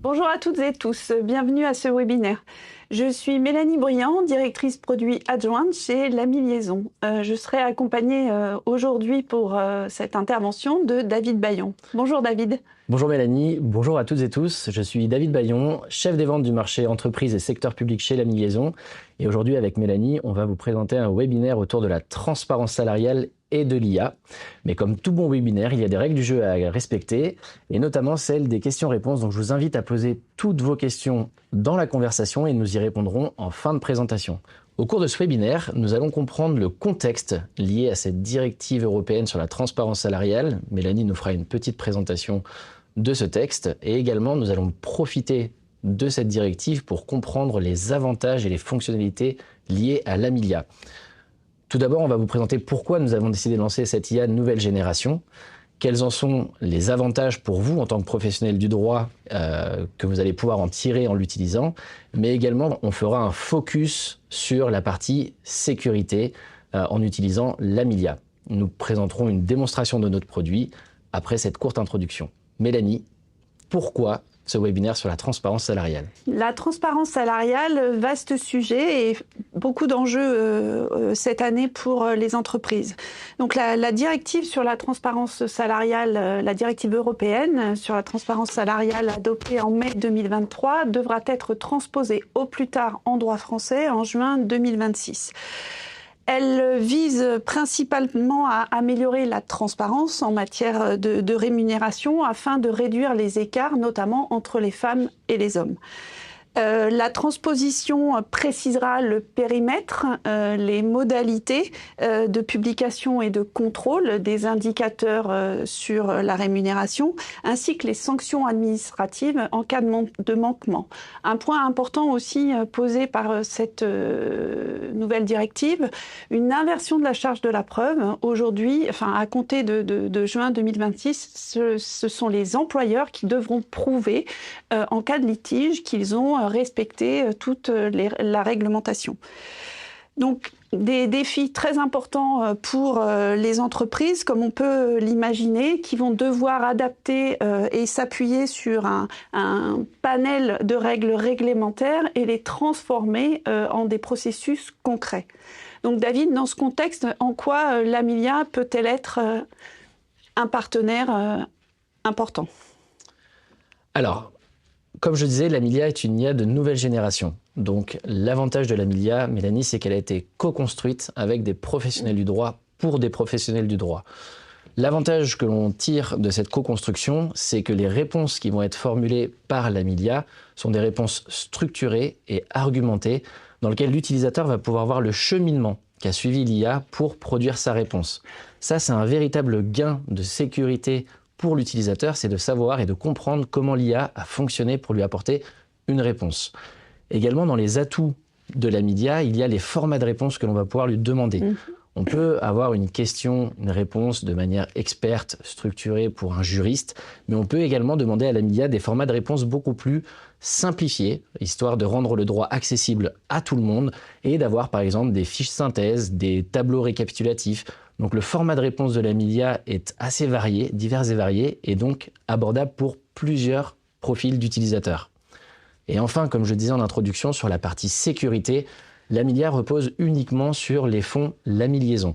Bonjour à toutes et tous, bienvenue à ce webinaire. Je suis Mélanie Briand, directrice produit adjointe chez L'Ami Liaison. Je serai accompagnée aujourd'hui pour cette intervention de David Bayon. Bonjour David. Bonjour Mélanie, bonjour à toutes et tous. Je suis David Bayon, chef des ventes du marché entreprise et secteur public chez L'Ami Liaison. Et aujourd'hui avec Mélanie, on va vous présenter un webinaire autour de la transparence salariale et de l'IA. Mais comme tout bon webinaire, il y a des règles du jeu à respecter, et notamment celle des questions-réponses. Donc je vous invite à poser toutes vos questions dans la conversation et nous y répondrons en fin de présentation. Au cours de ce webinaire, nous allons comprendre le contexte lié à cette directive européenne sur la transparence salariale. Mélanie nous fera une petite présentation de ce texte, et également nous allons profiter de cette directive pour comprendre les avantages et les fonctionnalités liées à l'AMILIA. Tout d'abord, on va vous présenter pourquoi nous avons décidé de lancer cette IA nouvelle génération, quels en sont les avantages pour vous en tant que professionnel du droit que vous allez pouvoir en tirer en l'utilisant, mais également on fera un focus sur la partie sécurité en utilisant l'AMILIA. Nous présenterons une démonstration de notre produit après cette courte introduction. Mélanie, pourquoi ce webinaire sur la transparence salariale? La transparence salariale, vaste sujet et beaucoup d'enjeux cette année pour les entreprises. Donc la directive sur la transparence salariale, la directive européenne sur la transparence salariale adoptée en mai 2023 devra être transposée au plus tard en droit français en juin 2026. Elle vise principalement à améliorer la transparence en matière de rémunération afin de réduire les écarts, notamment entre les femmes et les hommes. La transposition précisera le périmètre, les modalités de publication et de contrôle des indicateurs sur la rémunération, ainsi que les sanctions administratives en cas de manquement. Un point important aussi posé par cette nouvelle directive, une inversion de la charge de la preuve. Aujourd'hui, à compter de juin 2026, ce sont les employeurs qui devront prouver en cas de litige qu'ils ont respecter toute la réglementation. Donc, des défis très importants pour les entreprises, comme on peut l'imaginer, qui vont devoir adapter et s'appuyer sur un panel de règles réglementaires et les transformer en des processus concrets. Donc, David, dans ce contexte, en quoi l'AMILIA peut-elle être un partenaire important? Alors, comme je disais, l'AMILIA est une IA de nouvelle génération. Donc l'avantage de l'AMILIA, Mélanie, c'est qu'elle a été co-construite avec des professionnels du droit pour des professionnels du droit. L'avantage que l'on tire de cette co-construction, c'est que les réponses qui vont être formulées par l'AMILIA sont des réponses structurées et argumentées dans lesquelles l'utilisateur va pouvoir voir le cheminement qu'a suivi l'IA pour produire sa réponse. Ça, c'est un véritable gain de sécurité pour l'utilisateur, c'est de savoir et de comprendre comment l'IA a fonctionné pour lui apporter une réponse. Également, dans les atouts de l'AMILIA, il y a les formats de réponse que l'on va pouvoir lui demander. On peut avoir une question, une réponse de manière experte, structurée pour un juriste, mais on peut également demander à l'AMILIA des formats de réponse beaucoup plus simplifiés, histoire de rendre le droit accessible à tout le monde et d'avoir par exemple des fiches synthèses, des tableaux récapitulatifs. Donc le format de réponse de l'AMILIA est assez varié, divers et varié, et donc abordable pour plusieurs profils d'utilisateurs. Et enfin, comme je disais en introduction, sur la partie sécurité, l'AMILIA repose uniquement sur les fonds L'Ami Liaison.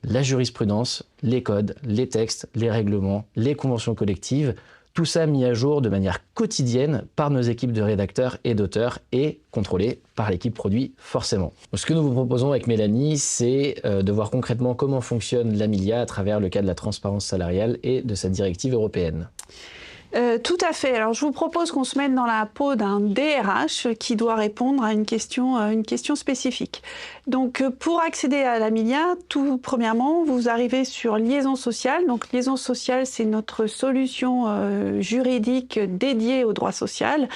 La jurisprudence, les codes, les textes, les règlements, les conventions collectives, tout ça mis à jour de manière quotidienne par nos équipes de rédacteurs et d'auteurs et contrôlé par l'équipe produit forcément. Ce que nous vous proposons avec Mélanie, c'est de voir concrètement comment fonctionne l'AMILIA à travers le cas de la transparence salariale et de sa directive européenne. Tout à fait. Alors, je vous propose qu'on se mette dans la peau d'un DRH qui doit répondre à une question spécifique. Donc, pour accéder à l'AMILIA, tout premièrement, vous arrivez sur Liaison sociale. Donc, Liaison sociale, c'est notre solution juridique dédiée au droit social.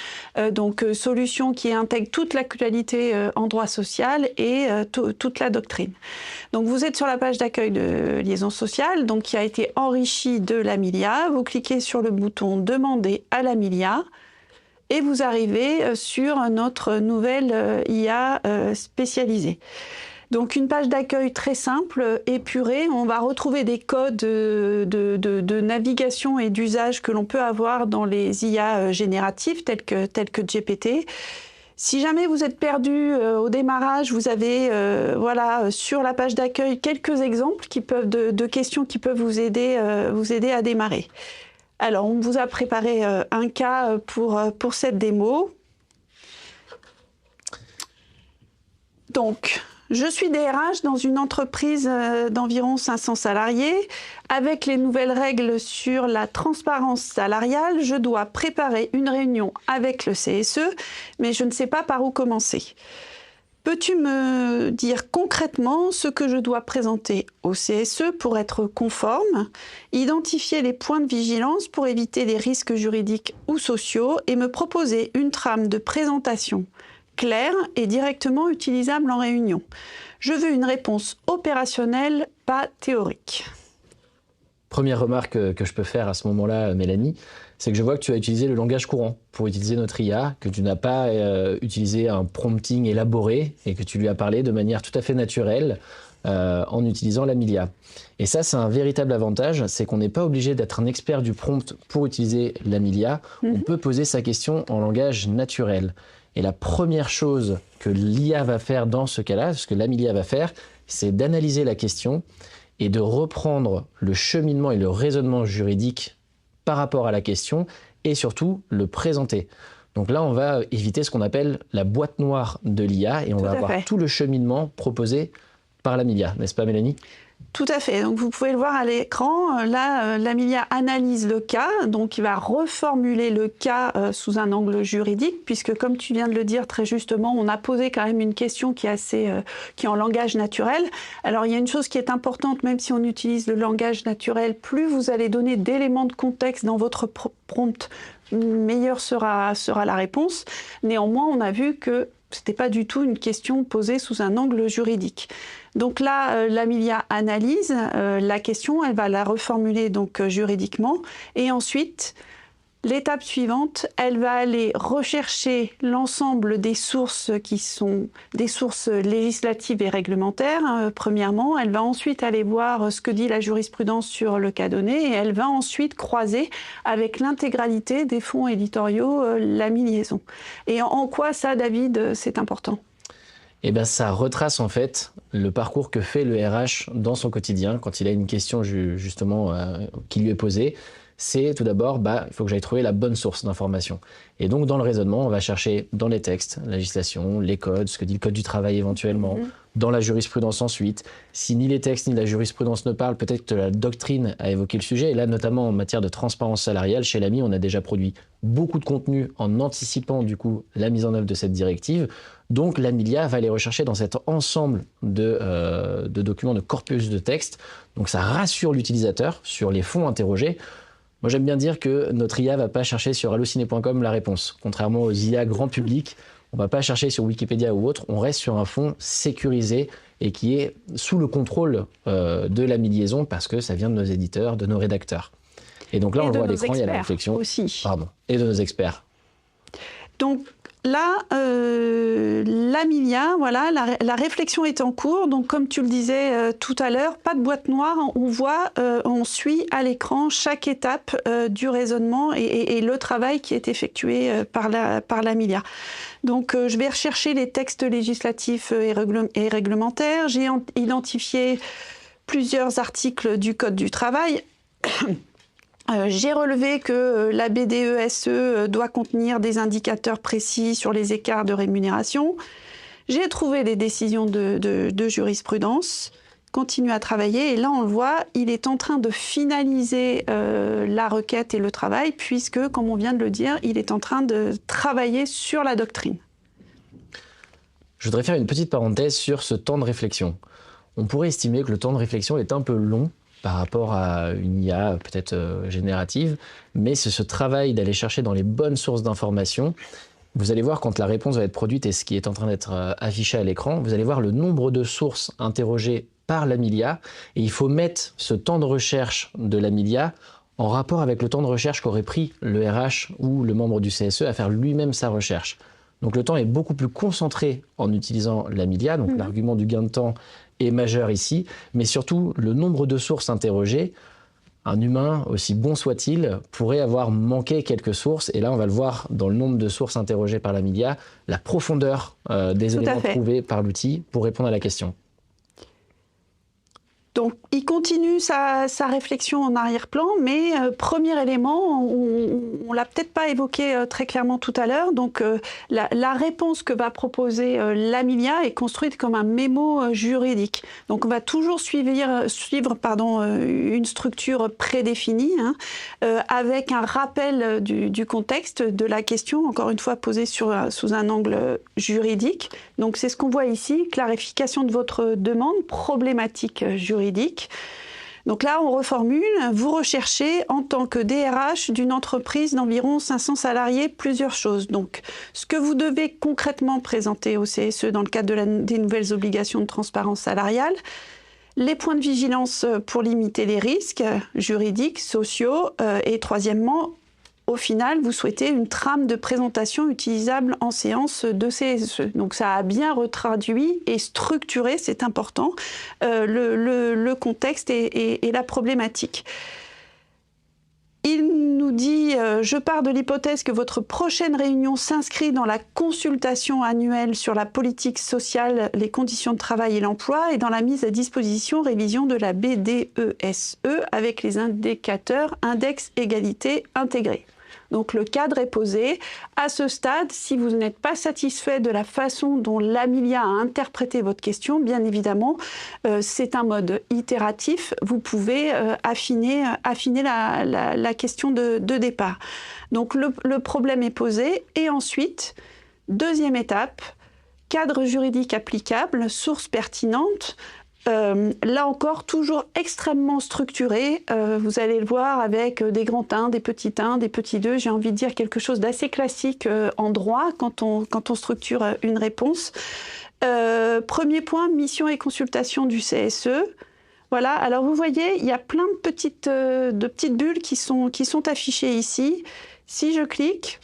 Donc, solution qui intègre toute l'actualité en droit social et toute la doctrine. Donc, vous êtes sur la page d'accueil de Liaison sociale, donc qui a été enrichie de l'AMILIA. Vous cliquez sur le bouton Demander à l'AMILIA et vous arrivez sur notre nouvelle IA spécialisée. Donc une page d'accueil très simple, épurée. On va retrouver des codes de navigation et d'usage que l'on peut avoir dans les IA génératives tels que GPT. Si jamais vous êtes perdu au démarrage, vous avez sur la page d'accueil quelques exemples de questions qui peuvent vous aider à démarrer. Alors, on vous a préparé un cas pour cette démo. Donc, je suis DRH dans une entreprise d'environ 500 salariés. Avec les nouvelles règles sur la transparence salariale, je dois préparer une réunion avec le CSE, mais je ne sais pas par où commencer. Peux-tu me dire concrètement ce que je dois présenter au CSE pour être conforme, identifier les points de vigilance pour éviter les risques juridiques ou sociaux et me proposer une trame de présentation claire et directement utilisable en réunion. Je veux une réponse opérationnelle, pas théorique. Première remarque que je peux faire à ce moment-là, Mélanie, c'est que je vois que tu as utilisé le langage courant pour utiliser notre IA, que tu n'as pas utilisé un prompting élaboré et que tu lui as parlé de manière tout à fait naturelle en utilisant l'Amilia. Et ça, c'est un véritable avantage, c'est qu'on n'est pas obligé d'être un expert du prompt pour utiliser l'Amilia. On peut poser sa question en langage naturel. Et la première chose que l'IA va faire dans ce cas-là, ce que l'Amilia va faire, c'est d'analyser la question et de reprendre le cheminement et le raisonnement juridique par rapport à la question et surtout le présenter. Donc là, on va éviter ce qu'on appelle la boîte noire de l'IA et on va avoir tout le cheminement proposé par l'Amilia, n'est-ce pas Mélanie ? Tout à fait. Donc vous pouvez le voir à l'écran. Là, l'Amilia analyse le cas. Donc il va reformuler le cas sous un angle juridique, puisque comme tu viens de le dire très justement, on a posé quand même une question qui est en langage naturel. Alors il y a une chose qui est importante, même si on utilise le langage naturel, plus vous allez donner d'éléments de contexte dans votre prompt, meilleure sera la réponse. Néanmoins, on a vu que c'était pas du tout une question posée sous un angle juridique. Donc là, l'Amilia analyse la question, elle va la reformuler donc juridiquement, et ensuite, l'étape suivante, elle va aller rechercher l'ensemble des sources qui sont des sources législatives et réglementaires. Premièrement, elle va ensuite aller voir ce que dit la jurisprudence sur le cas donné, et elle va ensuite croiser avec l'intégralité des fonds éditoriaux la mi-liaison. Et en quoi ça, David, c'est important ? Eh bien, ça retrace en fait le parcours que fait le RH dans son quotidien quand il a une question justement qui lui est posée. C'est tout d'abord, il faut que j'aille trouver la bonne source d'information. Et donc, dans le raisonnement, on va chercher dans les textes, la législation, les codes, ce que dit le code du travail éventuellement, dans la jurisprudence ensuite. Si ni les textes ni la jurisprudence ne parlent, peut-être que la doctrine a évoqué le sujet. Et là, notamment en matière de transparence salariale, chez l'AMI, on a déjà produit beaucoup de contenu en anticipant du coup la mise en œuvre de cette directive. Donc, l'Amilia va aller rechercher dans cet ensemble de documents, de corpus de textes. Donc, ça rassure l'utilisateur sur les fonds interrogés. Moi, j'aime bien dire que notre IA ne va pas chercher sur allociné.com la réponse. Contrairement aux IA grand public, on ne va pas chercher sur Wikipédia ou autre, on reste sur un fond sécurisé et qui est sous le contrôle de la mi-liaison parce que ça vient de nos éditeurs, de nos rédacteurs. Et donc là, on le voit à l'écran, il y a la réflexion. Aussi. Et de nos experts. Donc là, l'Amilia, voilà, la réflexion est en cours. Donc comme tu le disais tout à l'heure, pas de boîte noire. On suit à l'écran chaque étape du raisonnement et le travail qui est effectué par l'Amilia. Donc je vais rechercher les textes législatifs et réglementaires. J'ai identifié plusieurs articles du Code du travail. J'ai relevé que la BDESE doit contenir des indicateurs précis sur les écarts de rémunération. J'ai trouvé des décisions de jurisprudence, continue à travailler, et là on le voit, il est en train de finaliser la requête et le travail, puisque, comme on vient de le dire, il est en train de travailler sur la doctrine. Je voudrais faire une petite parenthèse sur ce temps de réflexion. On pourrait estimer que le temps de réflexion est un peu long par rapport à une IA peut-être générative, mais c'est ce travail d'aller chercher dans les bonnes sources d'informations. Vous allez voir quand la réponse va être produite et ce qui est en train d'être affiché à l'écran, vous allez voir le nombre de sources interrogées par l'Amilia, et il faut mettre ce temps de recherche de l'Amilia en rapport avec le temps de recherche qu'aurait pris le RH ou le membre du CSE à faire lui-même sa recherche. Donc le temps est beaucoup plus concentré en utilisant l'Amelia, donc l'argument du gain de temps est majeur ici, mais surtout le nombre de sources interrogées. Un humain, aussi bon soit-il, pourrait avoir manqué quelques sources, et là on va le voir dans le nombre de sources interrogées par l'Amelia, la profondeur des éléments trouvés par l'outil pour répondre à la question. Donc, il continue sa réflexion en arrière-plan, mais premier élément, on l'a peut-être pas évoqué très clairement tout à l'heure. Donc, la réponse que va proposer l'Amelia est construite comme un mémo juridique. Donc, on va toujours suivre une structure prédéfinie, avec un rappel du contexte de la question, encore une fois posée sous un angle juridique. Donc, c'est ce qu'on voit ici, clarification de votre demande, problématique juridique. Donc là, on reformule. Vous recherchez en tant que DRH d'une entreprise d'environ 500 salariés plusieurs choses. Donc, ce que vous devez concrètement présenter au CSE dans le cadre des nouvelles obligations de transparence salariale, les points de vigilance pour limiter les risques juridiques, sociaux, et troisièmement, au final, vous souhaitez une trame de présentation utilisable en séance de CSE. Donc ça a bien retraduit et structuré, c'est important, le contexte et la problématique. Il nous dit « Je pars de l'hypothèse que votre prochaine réunion s'inscrit dans la consultation annuelle sur la politique sociale, les conditions de travail et l'emploi et dans la mise à disposition, révision de la BDESE avec les indicateurs index égalité intégrés. » Donc le cadre est posé. À ce stade, si vous n'êtes pas satisfait de la façon dont l'Amelia a interprété votre question, bien évidemment, c'est un mode itératif. Vous pouvez affiner la question de départ. Donc le problème est posé. Et ensuite, deuxième étape, cadre juridique applicable, source pertinente. Là encore, toujours extrêmement structuré. Vous allez le voir avec des grands 1, des petits 1, des petits 2. J'ai envie de dire quelque chose d'assez classique en droit quand on structure une réponse. Premier point, mission et consultation du CSE. Voilà, alors vous voyez, il y a plein de petites bulles qui sont affichées ici. Si je clique...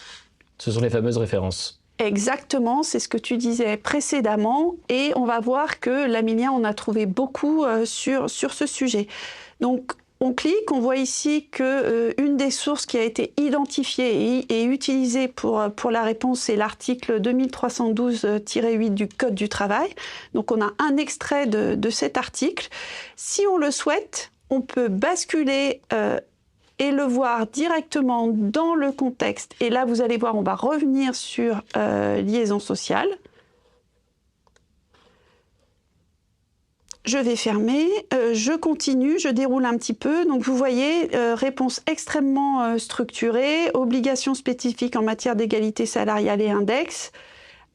Ce sont les fameuses références. Exactement, c'est ce que tu disais précédemment, et on va voir que l'Amelia en a trouvé beaucoup sur ce sujet. Donc on clique, on voit ici que une des sources qui a été identifiée et utilisée pour la réponse, c'est l'article 2312-8 du Code du travail. Donc on a un extrait de cet article. Si on le souhaite, on peut basculer et le voir directement dans le contexte. Et là, vous allez voir, on va revenir sur liaison sociale. Je vais fermer, je continue, je déroule un petit peu. Donc vous voyez, réponse extrêmement structurée, obligations spécifiques en matière d'égalité salariale et index.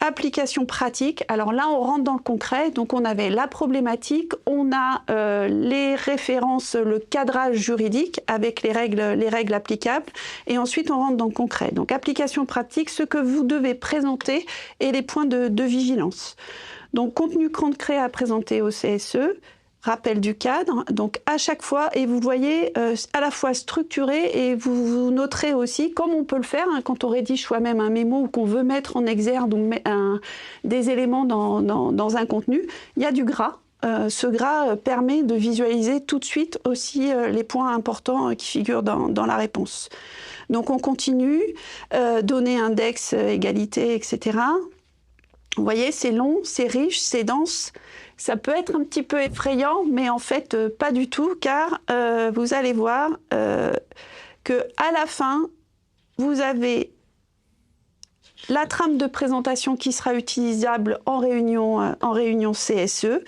Application pratique, alors là on rentre dans le concret, donc on avait la problématique, on a les références, le cadrage juridique avec les règles applicables, et ensuite on rentre dans le concret. Donc application pratique, ce que vous devez présenter et les points de vigilance. Donc contenu concret à présenter au CSE, rappel du cadre, donc à chaque fois, et vous voyez à la fois structuré, et vous noterez aussi, comme on peut le faire quand on rédige soi-même un mémo ou qu'on veut mettre en exergue des éléments dans un contenu, il y a du gras. Ce gras permet de visualiser tout de suite aussi les points importants qui figurent dans la réponse. Donc on continue, données, index, égalité, etc. Vous voyez, c'est long, c'est riche, c'est dense. Ça peut être un petit peu effrayant, mais en fait, pas du tout, car vous allez voir qu'à la fin, vous avez la trame de présentation qui sera utilisable en réunion CSE.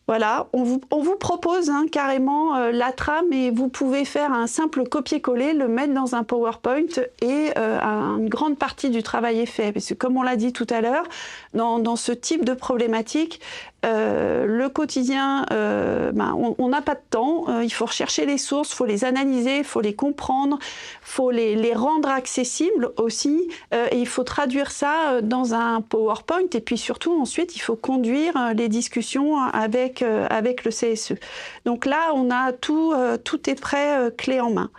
Voilà, on vous propose carrément la trame, et vous pouvez faire un simple copier-coller, le mettre dans un PowerPoint, et une grande partie du travail est fait. Parce que comme on l'a dit tout à l'heure, dans ce type de problématique, le quotidien, on n'a pas de temps, il faut rechercher les sources, il faut les analyser, il faut les comprendre, il faut les rendre accessibles aussi, et il faut traduire ça dans un PowerPoint, et puis surtout ensuite il faut conduire les discussions avec le CSE. Donc là on a tout est prêt, clé en main.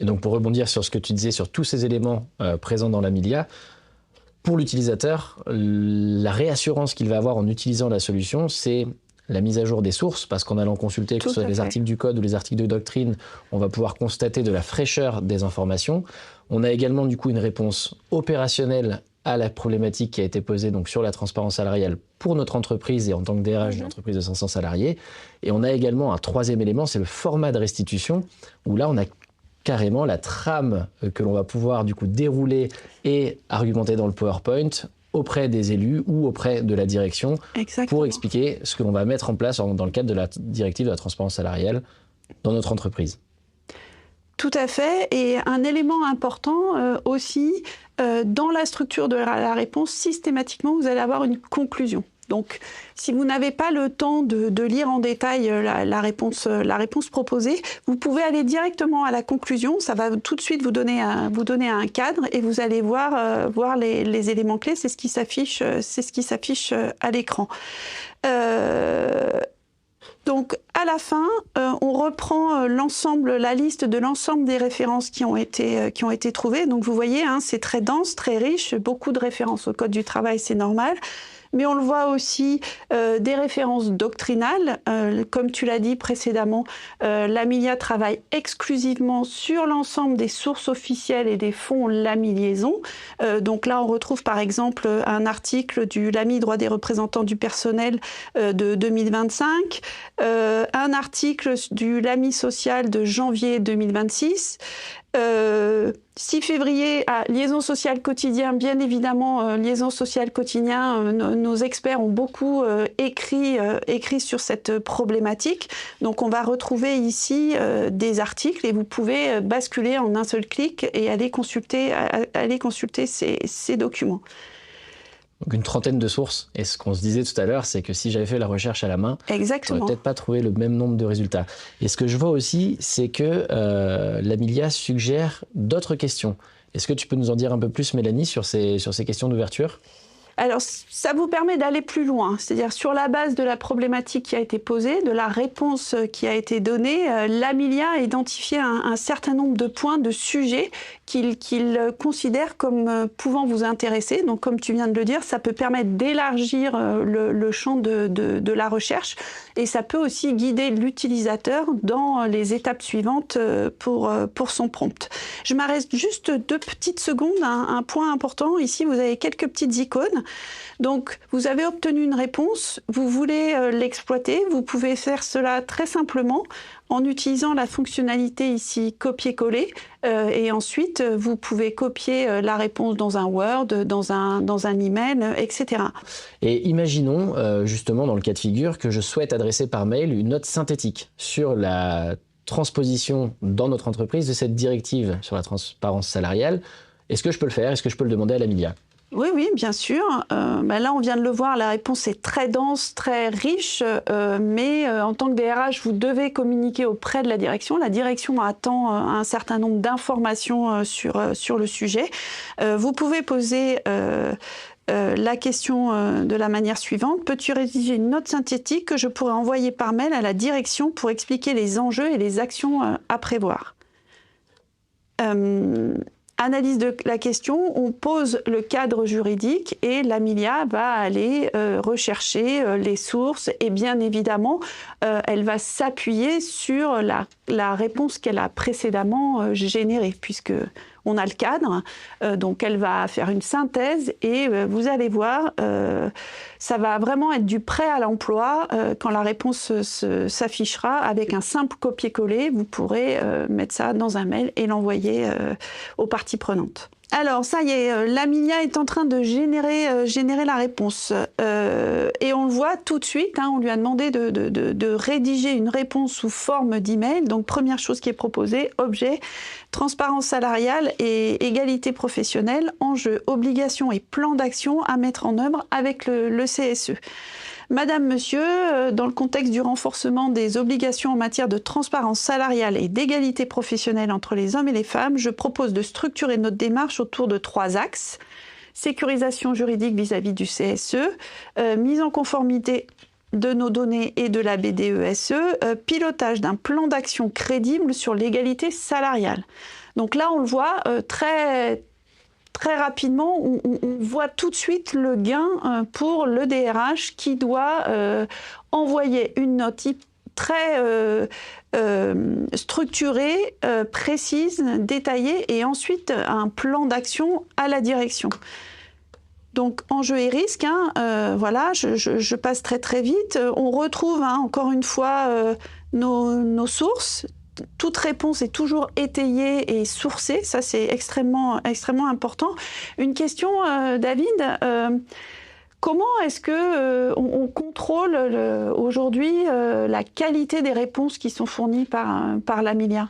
Et donc pour rebondir sur ce que tu disais sur tous ces éléments présents dans l'Amelia, Pour l'utilisateur, la réassurance qu'il va avoir en utilisant la solution, c'est la mise à jour des sources, parce qu'en allant consulter, que ce soit les articles du code ou les articles de doctrine, on va pouvoir constater de la fraîcheur des informations. On a également du coup une réponse opérationnelle à la problématique qui a été posée donc, sur la transparence salariale pour notre entreprise et en tant que DRH d'une entreprise de 500 salariés. Et on a également un troisième élément, c'est le format de restitution, où là on a carrément la trame que l'on va pouvoir du coup dérouler et argumenter dans le PowerPoint auprès des élus ou auprès de la direction. Exactement. Pour expliquer ce que l'on va mettre en place dans le cadre de la directive de la transparence salariale dans notre entreprise. Tout à fait. Et un élément important aussi, dans la structure de la réponse, systématiquement, vous allez avoir une conclusion. Donc, si vous n'avez pas le temps de lire en détail la réponse proposée, vous pouvez aller directement à la conclusion. Ça va tout de suite vous donner un cadre et vous allez voir les éléments clés. C'est ce qui s'affiche à l'écran. Donc, à la fin, on reprend la liste de l'ensemble des références qui ont été trouvées. Donc, vous voyez, c'est très dense, très riche, beaucoup de références au Code du travail, c'est normal. Mais on le voit aussi des références doctrinales. Comme tu l'as dit précédemment, l'Amilia travaille exclusivement sur l'ensemble des sources officielles et des fonds Lamy Liaison. Donc là, on retrouve par exemple un article du Lamy Droit des représentants du personnel de 2025, un article du Lamy Social de janvier 2026, 6 février à Liaison sociale quotidien, bien évidemment, Liaison sociale quotidien, nos experts ont beaucoup écrit sur cette problématique. Donc on va retrouver ici des articles et vous pouvez basculer en un seul clic et aller consulter ces documents. Donc une trentaine de sources. Et ce qu'on se disait tout à l'heure, c'est que si j'avais fait la recherche à la main, je n'aurais peut-être pas trouvé le même nombre de résultats. Et ce que je vois aussi, c'est que l'Amilia suggère d'autres questions. Est-ce que tu peux nous en dire un peu plus, Mélanie, sur ces questions d'ouverture ? Alors, ça vous permet d'aller plus loin. C'est-à-dire, sur la base de la problématique qui a été posée, de la réponse qui a été donnée, l'Amilia a identifié un certain nombre de points, de sujets qu'il considère comme pouvant vous intéresser. Donc, comme tu viens de le dire, ça peut permettre d'élargir le champ de la recherche et ça peut aussi guider l'utilisateur dans les étapes suivantes pour son prompt. Je m'arrête juste 2 petites secondes, un point important. Ici, vous avez quelques petites icônes. Donc, vous avez obtenu une réponse, vous voulez l'exploiter, vous pouvez faire cela très simplement en utilisant la fonctionnalité ici copier-coller et ensuite vous pouvez copier la réponse dans un Word, dans un email, etc. Et imaginons justement dans le cas de figure que je souhaite adresser par mail une note synthétique sur la transposition dans notre entreprise de cette directive sur la transparence salariale. Est-ce que je peux le faire ? Est-ce que je peux le demander à l'Amilia ? Oui, bien sûr. Là, on vient de le voir, la réponse est très dense, très riche, mais en tant que DRH, vous devez communiquer auprès de la direction. La direction attend un certain nombre d'informations sur le sujet. Vous pouvez poser la question de la manière suivante. Peux-tu rédiger une note synthétique que je pourrais envoyer par mail à la direction pour expliquer les enjeux et les actions à prévoir ? Analyse de la question, on pose le cadre juridique et l'Amilia va aller rechercher les sources et bien évidemment, elle va s'appuyer sur la réponse qu'elle a précédemment générée puisque on a le cadre, donc elle va faire une synthèse et vous allez voir, ça va vraiment être du prêt à l'emploi. Quand la réponse s'affichera avec un simple copier-coller, vous pourrez mettre ça dans un mail et l'envoyer aux parties prenantes. Alors, ça y est, l'Amilia est en train de générer la réponse. Et on le voit tout de suite, on lui a demandé de rédiger une réponse sous forme d'email. Donc, première chose qui est proposée, objet, transparence salariale et égalité professionnelle, enjeux, obligations et plan d'action à mettre en œuvre avec le CSE. Madame, Monsieur, dans le contexte du renforcement des obligations en matière de transparence salariale et d'égalité professionnelle entre les hommes et les femmes, je propose de structurer notre démarche autour de 3 axes. Sécurisation juridique vis-à-vis du CSE, mise en conformité de nos données et de la BDESE, pilotage d'un plan d'action crédible sur l'égalité salariale. Donc là, on le voit très très rapidement, on voit tout de suite le gain pour le DRH qui doit envoyer une note très structurée, précise, détaillée, et ensuite un plan d'action à la direction. Donc, enjeux et risques, voilà, je passe très très vite. On retrouve encore une fois nos sources. Toute réponse est toujours étayée et sourcée, ça c'est extrêmement important. Une question, David, comment est-ce que on contrôle aujourd'hui la qualité des réponses qui sont fournies par l'Amilia ?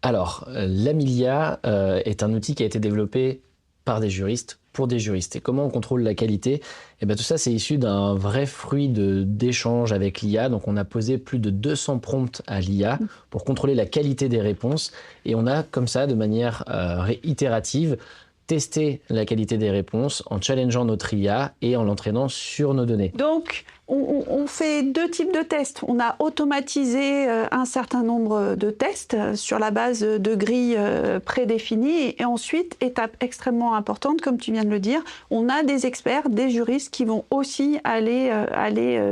Alors, l'Amilia est un outil qui a été développé par des juristes, pour des juristes. Et comment on contrôle la qualité ? Eh bien, tout ça, c'est issu d'un vrai fruit d'échange avec l'IA. Donc, on a posé plus de 200 prompts à l'IA pour contrôler la qualité des réponses. Et on a, comme ça, de manière itérative, testé la qualité des réponses en challengeant notre IA et en l'entraînant sur nos données. Donc, on fait 2 types de tests. On a automatisé un certain nombre de tests sur la base de grilles prédéfinies. Et ensuite, étape extrêmement importante, comme tu viens de le dire, on a des experts, des juristes qui vont aussi aller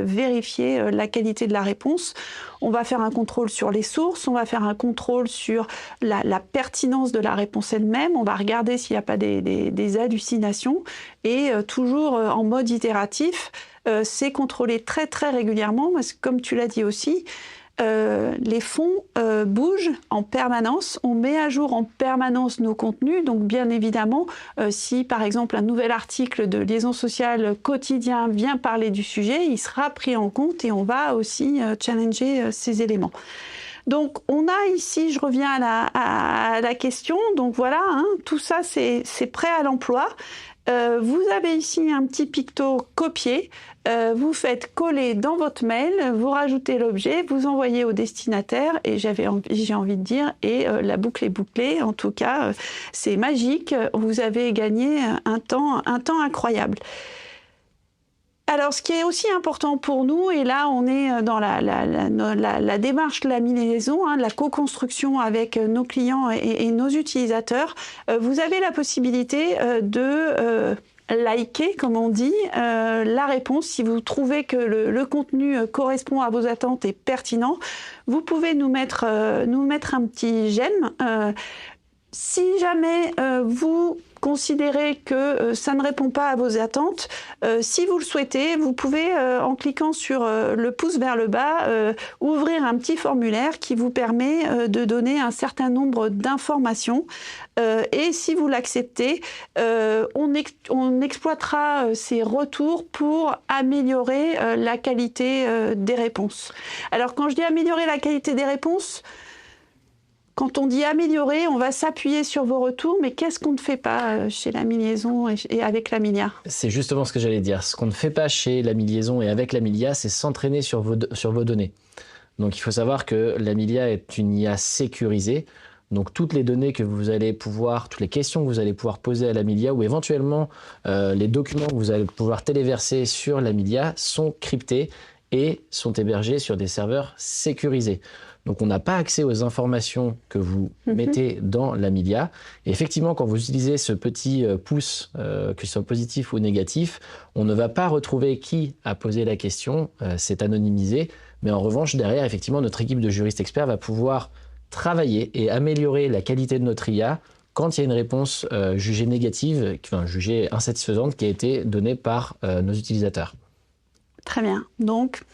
vérifier la qualité de la réponse. On va faire un contrôle sur les sources, on va faire un contrôle sur la pertinence de la réponse elle-même, on va regarder s'il n'y a pas des hallucinations, et toujours en mode itératif. C'est contrôlé très très régulièrement, parce que comme tu l'as dit aussi, les fonds bougent en permanence, on met à jour en permanence nos contenus, donc bien évidemment, si par exemple un nouvel article de Liaison Sociale quotidien vient parler du sujet, il sera pris en compte et on va aussi challenger ces éléments. Donc on a ici, je reviens à la question, donc voilà, tout ça c'est prêt à l'emploi. Vous avez ici un petit picto copié, vous faites coller dans votre mail, vous rajoutez l'objet, vous envoyez au destinataire, et j'ai envie de dire, et la boucle est bouclée. En tout cas, c'est magique, vous avez gagné un temps incroyable. Alors, ce qui est aussi important pour nous, et là on est dans la démarche de la liaison, de la co-construction avec nos clients et nos utilisateurs, vous avez la possibilité de liker, comme on dit, la réponse. Si vous trouvez que le contenu correspond à vos attentes et pertinent, vous pouvez nous mettre un petit j'aime. Si jamais vous considérez que ça ne répond pas à vos attentes, si vous le souhaitez, vous pouvez, en cliquant sur le pouce vers le bas, ouvrir un petit formulaire qui vous permet de donner un certain nombre d'informations. Et si vous l'acceptez, on exploitera ces retours pour améliorer la qualité des réponses. Alors, quand je dis améliorer la qualité des réponses, quand on dit améliorer, on va s'appuyer sur vos retours, mais qu'est-ce qu'on ne fait pas chez l'Ami Liaison et avec l'Amilia ? C'est justement ce que j'allais dire. Ce qu'on ne fait pas chez l'Ami Liaison et avec l'Amilia, c'est s'entraîner sur vos données. Donc il faut savoir que l'Amilia est une IA sécurisée. Donc toutes les données que vous allez pouvoir, toutes les questions que vous allez pouvoir poser à l'Amilia, ou éventuellement les documents que vous allez pouvoir téléverser sur l'Amilia sont cryptés et sont hébergés sur des serveurs sécurisés. Donc on n'a pas accès aux informations que vous mettez dans l'Amilia. Et effectivement, quand vous utilisez ce petit pouce, que ce soit positif ou négatif, on ne va pas retrouver qui a posé la question, c'est anonymisé. Mais en revanche, derrière, effectivement, notre équipe de juristes experts va pouvoir travailler et améliorer la qualité de notre IA quand il y a une réponse jugée négative, enfin jugée insatisfaisante qui a été donnée par nos utilisateurs. Très bien. Donc,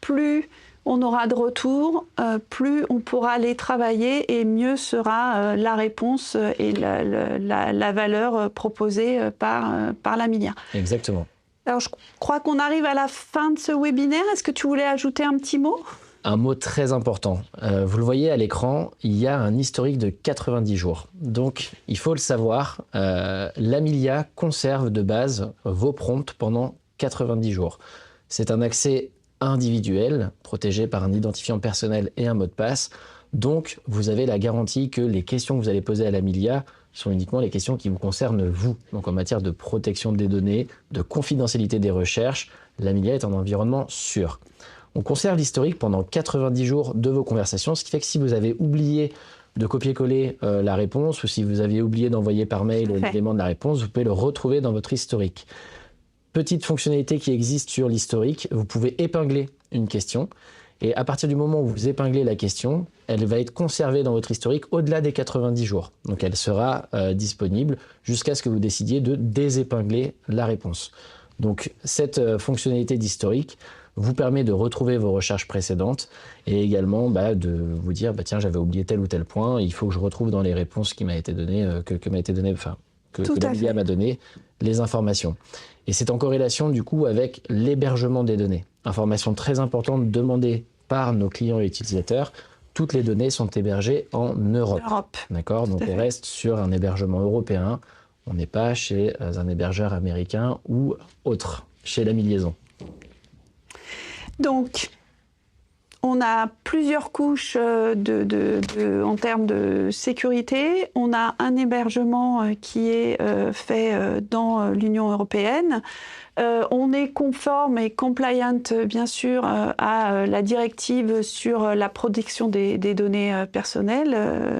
plus on aura de retours, plus on pourra les travailler et mieux sera la réponse et la valeur proposée par l'Amilia. Exactement. Alors, je crois qu'on arrive à la fin de ce webinaire. Est-ce que tu voulais ajouter un petit mot ? Un mot très important. Vous le voyez à l'écran, il y a un historique de 90 jours. Donc, il faut le savoir, l'Amilia conserve de base vos prompts pendant 90 jours. C'est un accès individuel, protégé par un identifiant personnel et un mot de passe. Donc, vous avez la garantie que les questions que vous allez poser à l'Amilia sont uniquement les questions qui vous concernent vous. Donc, en matière de protection des données, de confidentialité des recherches, l'Amilia est un environnement sûr. On conserve l'historique pendant 90 jours de vos conversations, ce qui fait que si vous avez oublié de copier-coller la réponse, ou si vous aviez oublié d'envoyer par mail l'élément de la réponse, vous pouvez le retrouver dans votre historique. Petite fonctionnalité qui existe sur l'historique, vous pouvez épingler une question, et à partir du moment où vous épinglez la question, elle va être conservée dans votre historique au-delà des 90 jours. Donc elle sera disponible jusqu'à ce que vous décidiez de désépingler la réponse. Donc cette fonctionnalité d'historique vous permet de retrouver vos recherches précédentes et également de vous dire tiens, j'avais oublié tel ou tel point, il faut que je retrouve dans les réponses qui m'a été donné, que la MILIA m'a donné les informations. Et c'est en corrélation du coup avec l'hébergement des données. Information très importante demandée par nos clients et utilisateurs. Toutes les données sont hébergées en Europe. D'accord ? Donc on reste sur un hébergement européen. On n'est pas chez un hébergeur américain ou autre, chez l'Ami Liaison. Donc, on a plusieurs couches en termes de sécurité. On a un hébergement qui est fait dans l'Union européenne. On est conforme et compliant, bien sûr, à la directive sur la protection des données personnelles,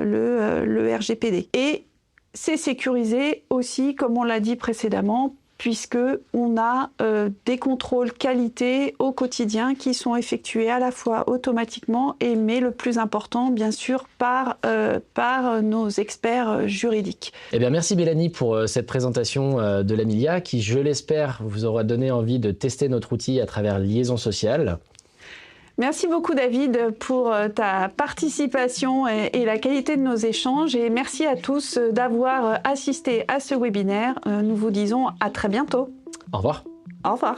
le RGPD. Et c'est sécurisé aussi, comme on l'a dit précédemment, puisque on a des contrôles qualité au quotidien qui sont effectués à la fois automatiquement mais le plus important, bien sûr, par nos experts juridiques. Eh bien, merci Mélanie pour cette présentation de l'Amilia qui, je l'espère, vous aura donné envie de tester notre outil à travers Liaison Sociale. Merci beaucoup David pour ta participation et la qualité de nos échanges et merci à tous d'avoir assisté à ce webinaire. Nous vous disons à très bientôt. Au revoir. Au revoir.